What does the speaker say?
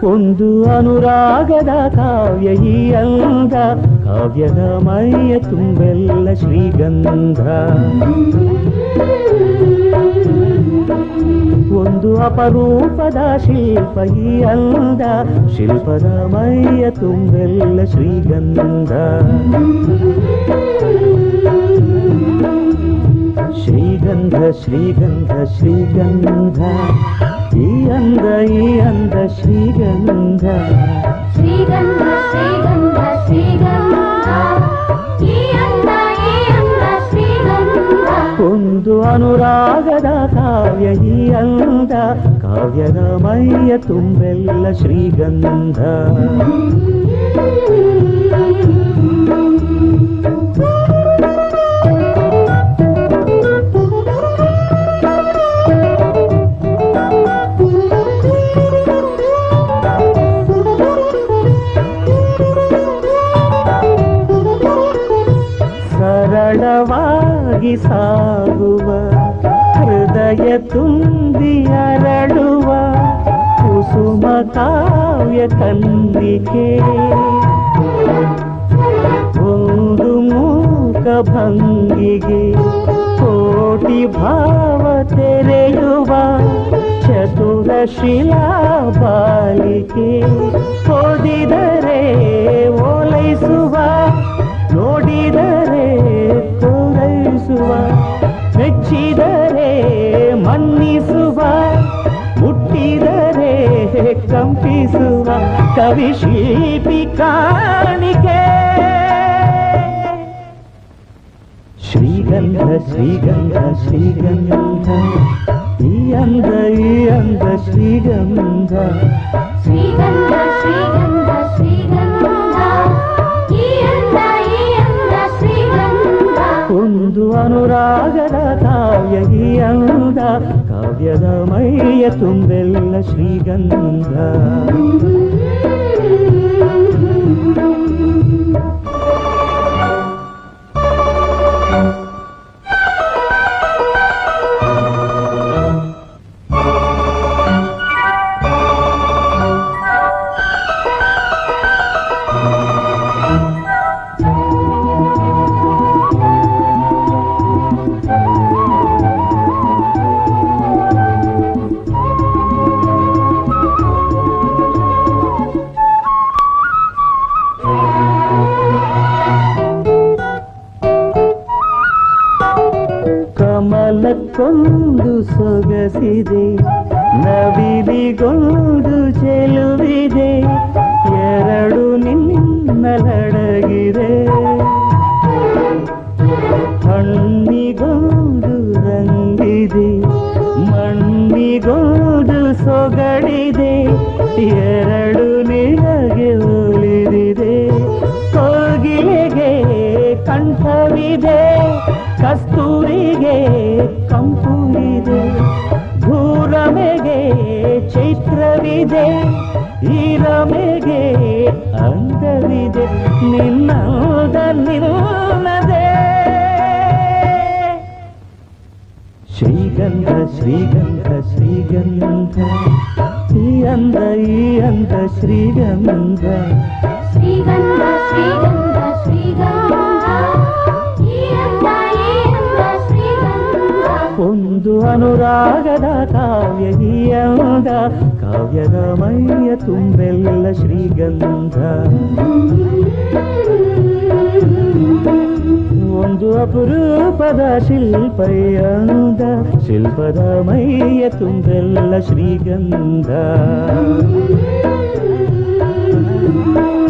ಒಂದು ಅನುರಾಗದ ಕಾವ್ಯ ಈ ಅಂದ, ಕಾವ್ಯದ ಮೈಯ ತುಂಬೆಲ್ಲ ಶ್ರೀಗಂಧ. ಒಂದು ಅಪರೂಪದ ಶಿಲ್ಪ ಈ ಅಂದ, ಶಿಲ್ಪದ ಮೈಯ ತುಂಬೆಲ್ಲ ಶ್ರೀಗಂಧ. ಶ್ರೀಗಂಧ ಶ್ರೀಗಂಧ ಶ್ರೀಗಂಧ, ಈ ಅಂದ ಶ್ರೀಗಂಧ. ಶ್ರೀಗಂಧ ಶ್ರೀಗಂಧ ಶ್ರೀಗಂಧ, ಈ ಅಂದ ಶ್ರೀಗಂಧ. ಒಂದು ಅನುರಾಗದ ಕಾವ್ಯ ಈ ಅಂದ, ಕಾವ್ಯದ ಮೈಯ ತುಂಬೆಲ್ಲ ಶ್ರೀಗಂಧ. ಸರಳವಾಗಿ ಸಾಗುವ ಹೃದಯ ತುಂಬಿ ಅರಳುವ ಕುಸುಮ ಕಾವ್ಯ ಕನ್ನಿಕೆ. ಒಂದು ಮೂಕ ಭಂಗಿಗೆ ಕೋಟಿ ಭಾವ ತೆರೆಯುವ ಚತುರ ಶಿಲಾ ಬಾಲಿಕೆ. ಓದಿದರೆ ಓಲೈಸುವ, ನೋಡಿದರೆ ಪೂರೈಸುವ, ಮೆಚ್ಚಿದರೆ ಮನ್ನಿಸುವ, ಮುಟ್ಟಿದರೆ ಕಂಪಿಸುವ ಕವಿ ಶಿಲ್ಪಿ ಕಾಣಿಕೆ. ಶ್ರೀಗಂಧ ಶ್ರೀಗಂಧ ಶ್ರೀಗಂಧ, ಈ ಅಂದ ಶ್ರೀಗಂಧ. ಶ್ರೀಗಂಧ ಶ್ರೀಗಂಧ ಶ್ರೀಗಂಧ, ಈ ಅಂದ ಶ್ರೀಗಂಧ. ಒಂದು ಅನುರಾಗದ ಕಾವ್ಯ ಈ ಅಂದ, ಕಾವ್ಯದ ಮೈಯ ತುಂಬೆಲ್ಲ ಶ್ರೀಗಂಧ. ಕಮಲಕ್ಕೊಂದು ಸೊಗಸಿದೆ, ನವಿಲಿಗೊಂದು ಚೆಲುವಿದೆ, ಎರಡು ನಿನ್ನಲಡಗಿದೆ. ಹಣ್ಣಿಗೊಂದು ರಂಗಿದೆ, ಮಣ್ಣಿಗೊಂದು ಸೊಗಡಿದೆ, ಎರಡು ನಿನಗೆ ಒಲಿದಿದೆ. ಕೋಗಿಲೆಗೆ ಕಂಠವಿದೆ, ಕಸ್ತೂರಿಗೆ ಕಂಪುವಿದೆ, ಭೂರಮೆಗೆ ಚೈತ್ರವಿದೆ, ಈ ರಮೆಗೆ ಅಂದವಿದೆ, ನಿನ್ನದ ನಿನ್ನದೆ. ಶ್ರೀಗಂಧ ಶ್ರೀಗಂಧ ಶ್ರೀಗಂಧ, ಈ ಅಂದ ಶ್ರೀಗಂಧ. ಶ್ರೀಗಂಧ ಶ್ರೀಗಂಧ ಶ್ರೀಗಂಧ, ಈ ಅಂದ ಶ್ರೀಗಂಧ. ಒಂದು ಅನುರಾಗದ ಕಾವ್ಯ ಈ ಅಂದ, ಕಾವ್ಯದ ಮೈಯ ತುಂಬೆಲ್ಲ ಶ್ರೀಗಂಧ. ಒಂದು ಅಪರೂಪದ ಶಿಲ್ಪ ಈ ಅಂದ, ಶಿಲ್ಪದ ಮೈಯ ತುಂಬೆಲ್ಲ ಶ್ರೀಗಂಧ.